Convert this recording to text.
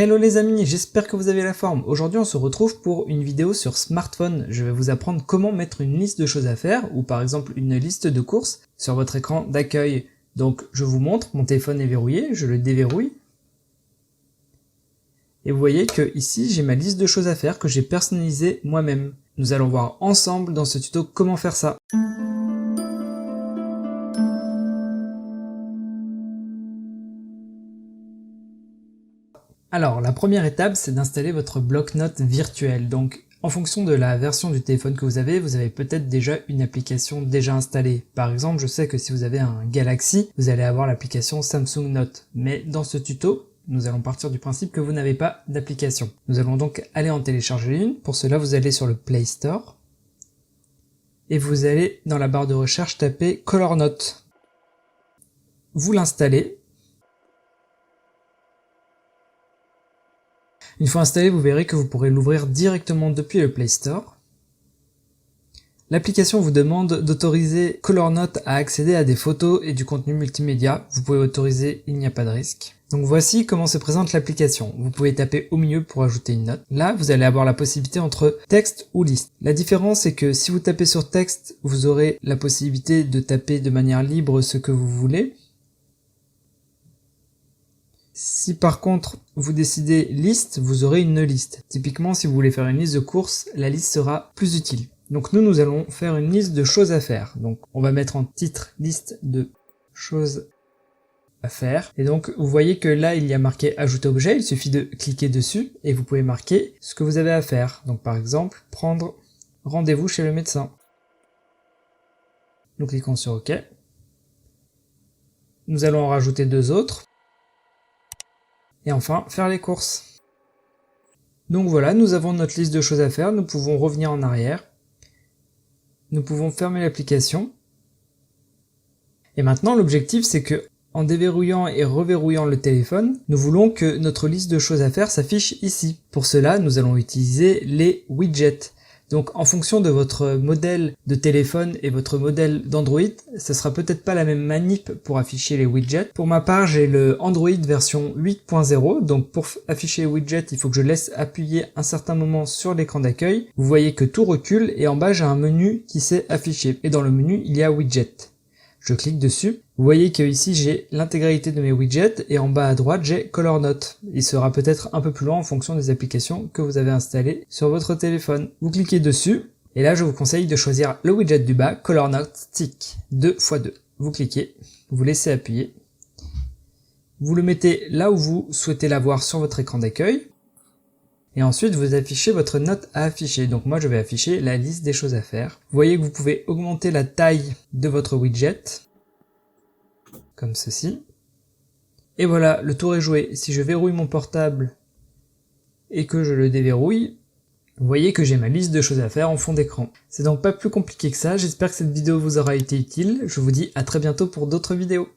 Hello les amis, j'espère que vous avez la forme. Aujourd'hui on se retrouve pour une vidéo sur smartphone. Je vais vous apprendre comment mettre une liste de choses à faire, ou par exemple une liste de courses, sur votre écran d'accueil. Donc je vous montre, mon téléphone est verrouillé, je le déverrouille. Et vous voyez que ici j'ai ma liste de choses à faire que j'ai personnalisée moi-même. Nous allons voir ensemble dans ce tuto comment faire ça. Alors, la première étape, c'est d'installer votre bloc-notes virtuel. Donc, en fonction de la version du téléphone que vous avez peut-être déjà une application déjà installée. Par exemple, je sais que si vous avez un Galaxy, vous allez avoir l'application Samsung Note. Mais dans ce tuto, nous allons partir du principe que vous n'avez pas d'application. Nous allons donc aller en télécharger une. Pour cela, vous allez sur le Play Store. Et vous allez dans la barre de recherche taper Color Note. Vous l'installez. Une fois installé, vous verrez que vous pourrez l'ouvrir directement depuis le Play Store. L'application vous demande d'autoriser ColorNote à accéder à des photos et du contenu multimédia. Vous pouvez autoriser, il n'y a pas de risque. Donc voici comment se présente l'application. Vous pouvez taper au milieu pour ajouter une note. Là, vous allez avoir la possibilité entre texte ou liste. La différence est que si vous tapez sur texte, vous aurez la possibilité de taper de manière libre ce que vous voulez. Si par contre vous décidez liste, vous aurez une liste. Typiquement, si vous voulez faire une liste de courses, la liste sera plus utile. Donc nous allons faire une liste de choses à faire. Donc on va mettre en titre liste de choses à faire. Et donc vous voyez que là il y a marqué ajouter objet, il suffit de cliquer dessus et vous pouvez marquer ce que vous avez à faire. Donc par exemple, prendre rendez-vous chez le médecin. Nous cliquons sur OK. Nous allons en rajouter deux autres. Et enfin, faire les courses. Donc voilà, nous avons notre liste de choses à faire, nous pouvons revenir en arrière. Nous pouvons fermer l'application. Et maintenant, l'objectif, c'est que, en déverrouillant et reverrouillant le téléphone, nous voulons que notre liste de choses à faire s'affiche ici. Pour cela, nous allons utiliser les widgets. Donc en fonction de votre modèle de téléphone et votre modèle d'Android, ce sera peut-être pas la même manip pour afficher les widgets. Pour ma part, j'ai le Android version 8.0, donc pour afficher les widgets, il faut que je laisse appuyer un certain moment sur l'écran d'accueil. Vous voyez que tout recule et en bas j'ai un menu qui s'est affiché. Et dans le menu, il y a widget. Je clique dessus. Vous voyez que ici j'ai l'intégralité de mes widgets et en bas à droite j'ai Color Note. Il sera peut-être un peu plus long en fonction des applications que vous avez installées sur votre téléphone. Vous cliquez dessus et là je vous conseille de choisir le widget du bas, Color Note Stick 2x2. Vous cliquez, vous laissez appuyer. Vous le mettez là où vous souhaitez l'avoir sur votre écran d'accueil. Et ensuite, vous affichez votre note à afficher. Donc moi, je vais afficher la liste des choses à faire. Vous voyez que vous pouvez augmenter la taille de votre widget, comme ceci. Et voilà, le tour est joué. Si je verrouille mon portable et que je le déverrouille, vous voyez que j'ai ma liste de choses à faire en fond d'écran. C'est donc pas plus compliqué que ça. J'espère que cette vidéo vous aura été utile. Je vous dis à très bientôt pour d'autres vidéos.